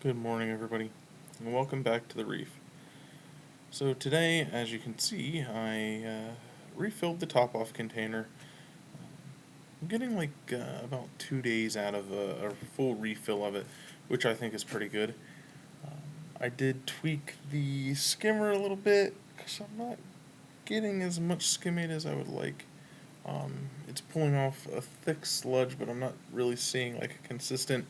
Good morning, everybody, and welcome back to the Reef. So today, as you can see, I refilled the top-off container. I'm getting about 2 days out of a full refill of it, which I think is pretty good. I did tweak the skimmer a little bit because I'm not getting as much skimmate as I would like. It's pulling off a thick sludge, but I'm not really seeing like a consistent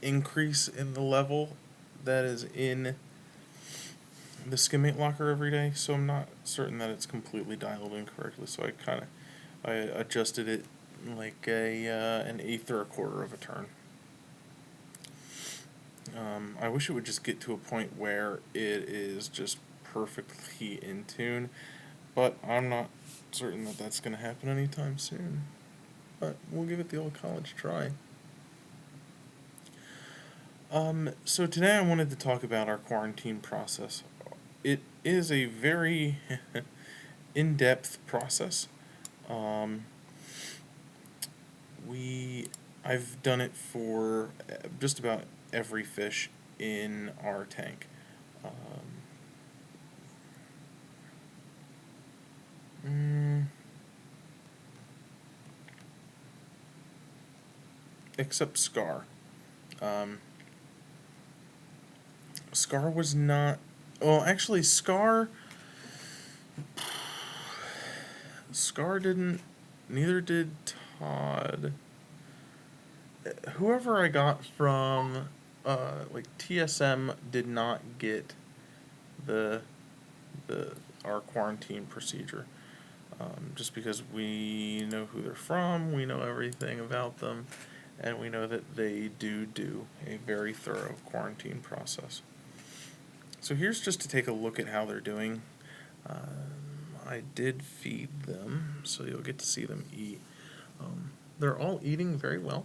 increase in the level that is in the skimmate locker every day, so I'm not certain that it's completely dialed in correctly. So I adjusted it like an eighth or a quarter of a turn. I wish it would just get to a point where it is just perfectly in tune, but I'm not certain that that's going to happen anytime soon. But we'll give it the old college try. So today I wanted to talk about our quarantine process. It is a very in-depth process. Um, I've done it for just about every fish in our tank. Except Scar. Um, Scar was not. Well, actually, Scar didn't. Neither did Todd. Whoever I got from, TSM did not get the our quarantine procedure. Just because we know who they're from, we know everything about them, and we know that they do a very thorough quarantine process. So here's just to take a look at how they're doing. I did feed them, so you'll get to see them eat. They're all eating very well,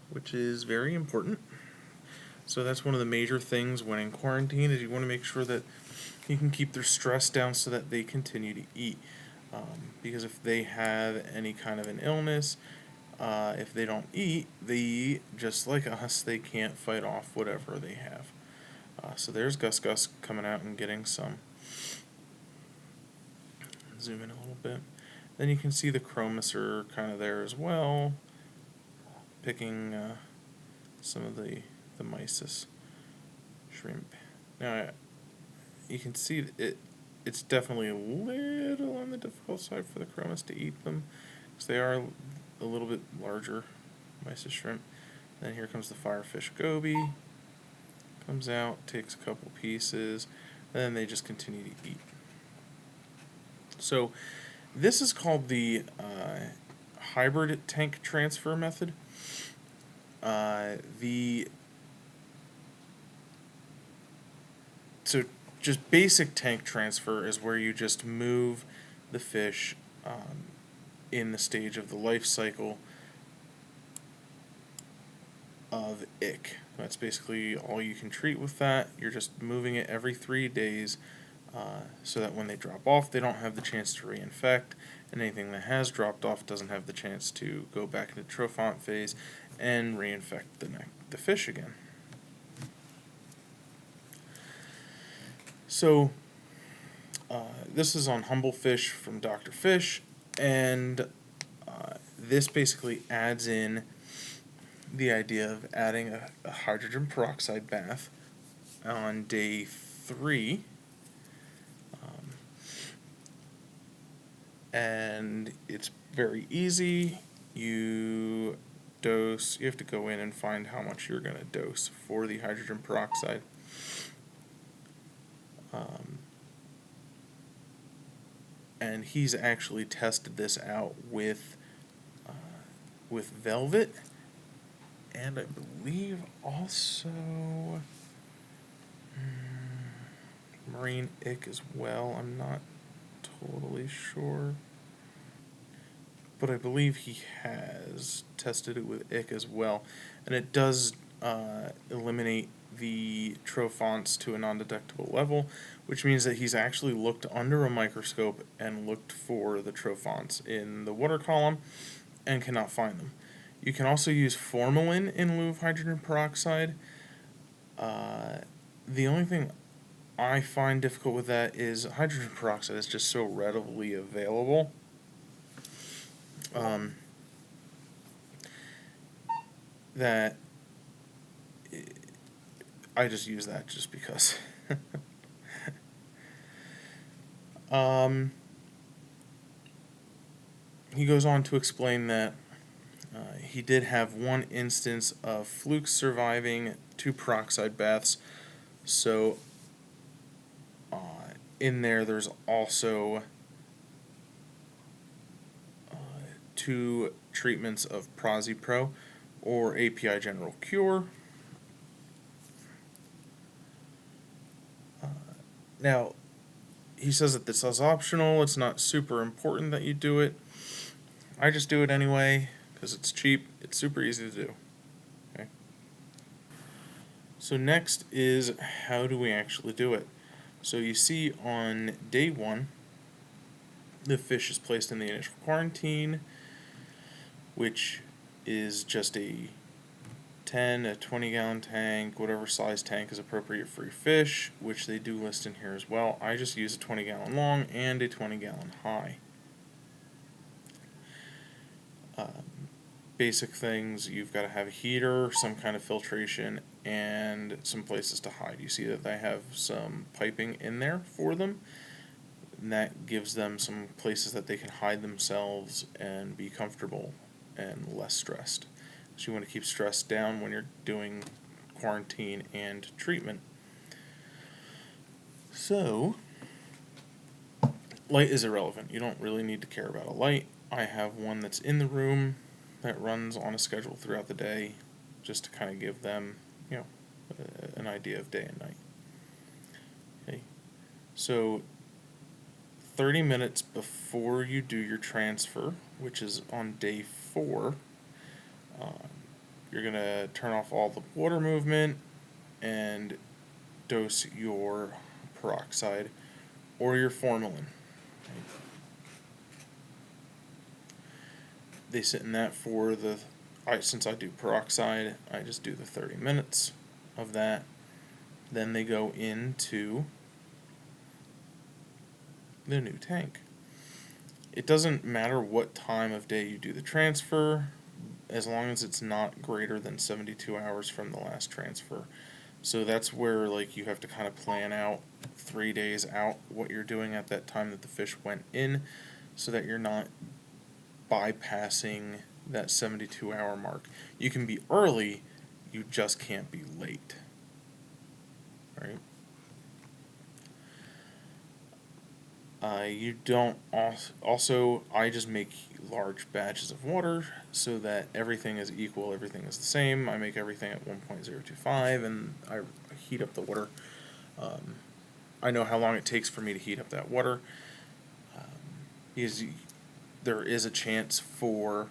which is very important. So that's one of the major things when in quarantine is you want to make sure that you can keep their stress down so that they continue to eat. Because if they have any kind of an illness, if they don't eat, just like us, they can't fight off whatever they have. So there's Gus coming out and getting some. Zoom in a little bit. Then you can see the chromis are kind of there as well, picking some of the mysis shrimp. Now you can see it's definitely a little on the difficult side for the chromis to eat them, because they are a little bit larger mysis shrimp. Then here comes the firefish goby, comes out, takes a couple pieces, and then they just continue to eat. So this is called the hybrid tank transfer method. So just basic tank transfer is where you just move the fish in the stage of the life cycle of ick. That's basically all you can treat with that. You're just moving it every 3 days so that when they drop off, they don't have the chance to reinfect, and anything that has dropped off doesn't have the chance to go back into trophont phase and reinfect the fish again. So this is on Humble Fish from Dr. Fish, and this basically adds in the idea of adding a hydrogen peroxide bath on day 3. And it's very easy. You have to go in and find how much you're going to dose for the hydrogen peroxide. And he's actually tested this out with velvet, and I believe also marine ick as well. I'm not totally sure, but I believe he has tested it with ick as well, and it does eliminate the trophonts to a non-detectable level, which means that he's actually looked under a microscope and looked for the trophonts in the water column and cannot find them. You can also use formalin in lieu of hydrogen peroxide, The only thing I find difficult with that is hydrogen peroxide is just so readily available. That I just use that just because. He goes on to explain that he did have one instance of flukes surviving 2 peroxide baths. So in there's also 2 treatments of Pro or API General Cure. Now, he says that this is optional. It's not super important that you do it. I just do it anyway because it's cheap. It's super easy to do. Okay. So next is, how do we actually do it? So you see on day 1, the fish is placed in the initial quarantine, which is just a 10, a 20-gallon tank, whatever size tank is appropriate for your fish, which they do list in here as well. I just use a 20-gallon long and a 20-gallon high. Basic things, you've got to have a heater, some kind of filtration, and some places to hide. You see that they have some piping in there for them, and that gives them some places that they can hide themselves and be comfortable and less stressed. So you want to keep stress down when you're doing quarantine and treatment. So, light is irrelevant. You don't really need to care about a light. I have one that's in the room that runs on a schedule throughout the day, just to kind of give them, an idea of day and night. Okay, so 30 minutes before you do your transfer, which is on day 4, you're going to turn off all the water movement and dose your peroxide or your formalin. Okay. They sit in that for since I do peroxide, I just do the 30 minutes of that. Then they go into the new tank. It doesn't matter what time of day you do the transfer, as long as it's not greater than 72 hours from the last transfer. So that's where you have to kind of plan out 3 days out what you're doing at that time that the fish went in, so that you're not bypassing that 72-hour mark. You can be early, you just can't be late. Right? You don't also, I just make large batches of water so that everything is equal, everything is the same. I make everything at 1.025 and I heat up the water. I know how long it takes for me to heat up that water. Because there is a chance for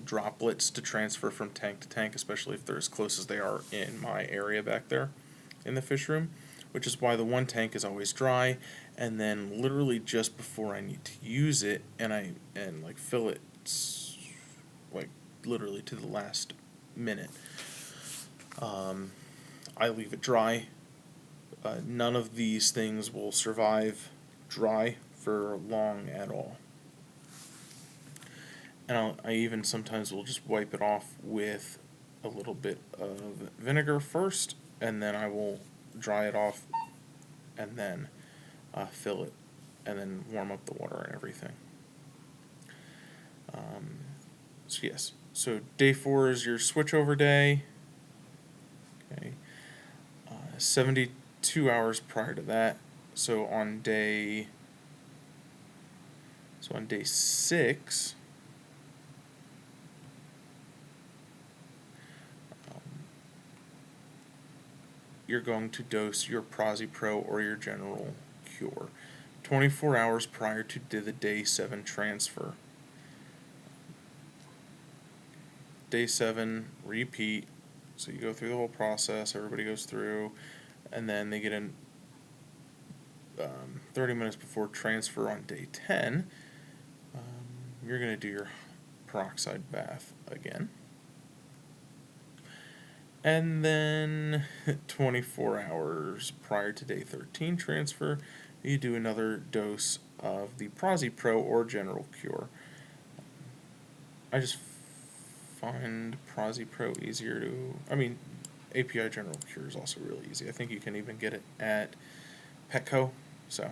droplets to transfer from tank to tank, especially if they're as close as they are in my area back there in the fish room, which is why the one tank is always dry, and then literally just before I need to use it and fill it literally to the last minute, I leave it dry. None of these things will survive dry for long at all. And I even sometimes will just wipe it off with a little bit of vinegar first, and then I will dry it off and then fill it and then warm up the water and everything. So day 4 is your switchover day. Okay, 72 hours prior to that. So on day 6, you're going to dose your Pro or your General Cure 24 hours prior to the day 7 transfer. Day 7, repeat. So you go through the whole process, everybody goes through, and then they get in 30 minutes before transfer on day 10. You're going to do your peroxide bath again. And then 24 hours prior to day 13 transfer, you do another dose of the Pro or General Cure. I just find Pro easier to, API General Cure is also really easy. I think you can even get it at Petco, so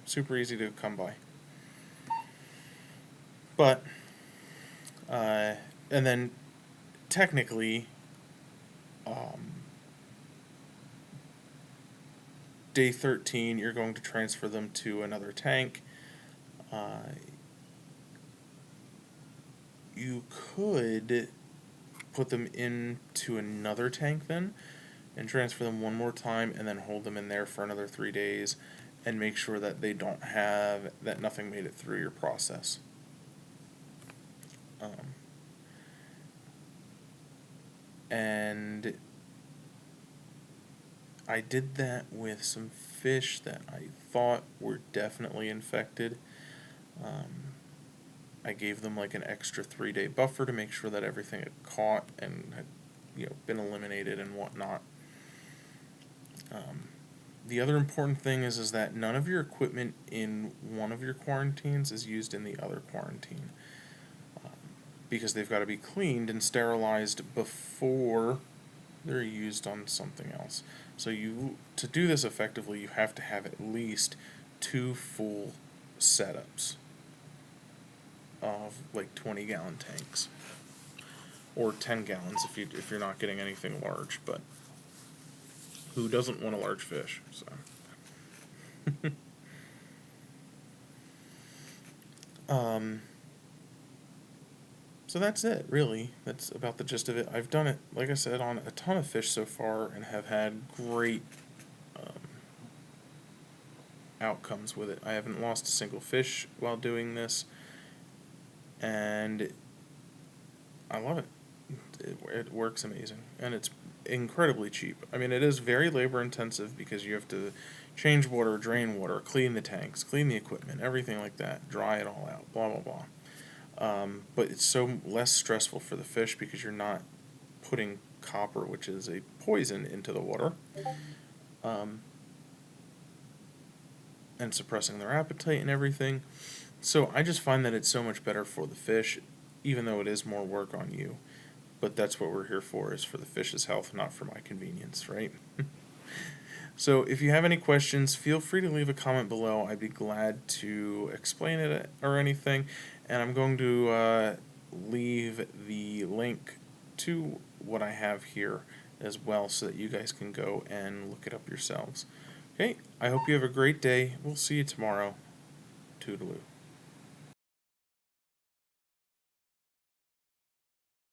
super easy to come by. But, and then technically, day 13, you're going to transfer them to another tank. You could put them into another tank then and transfer them one more time and then hold them in there for another 3 days and make sure that they don't have, that nothing made it through your process. And I did that with some fish that I thought were definitely infected. I gave them like an extra 3-day buffer to make sure that everything had caught and had, been eliminated and whatnot. The other important thing is that none of your equipment in one of your quarantines is used in the other quarantine, because they've got to be cleaned and sterilized before they're used on something else. So to do this effectively, you have to have at least 2 full setups of like 20-gallon tanks, or 10 gallons if you're not getting anything large. But who doesn't want a large fish? So that's it, really. That's about the gist of it. I've done it, like I said, on a ton of fish so far and have had great outcomes with it. I haven't lost a single fish while doing this, and I love it. It works amazing, and it's incredibly cheap. It is very labor intensive because you have to change water, drain water, clean the tanks, clean the equipment, everything like that, dry it all out, blah, blah, blah. But it's so less stressful for the fish because you're not putting copper, which is a poison, into the water, and suppressing their appetite and everything. So I just find that it's so much better for the fish, even though it is more work on you. But that's what we're here for, is for the fish's health, not for my convenience, right? So if you have any questions, feel free to leave a comment below. I'd be glad to explain it or anything. And I'm going to leave the link to what I have here as well so that you guys can go and look it up yourselves. Okay, I hope you have a great day. We'll see you tomorrow. Toodaloo.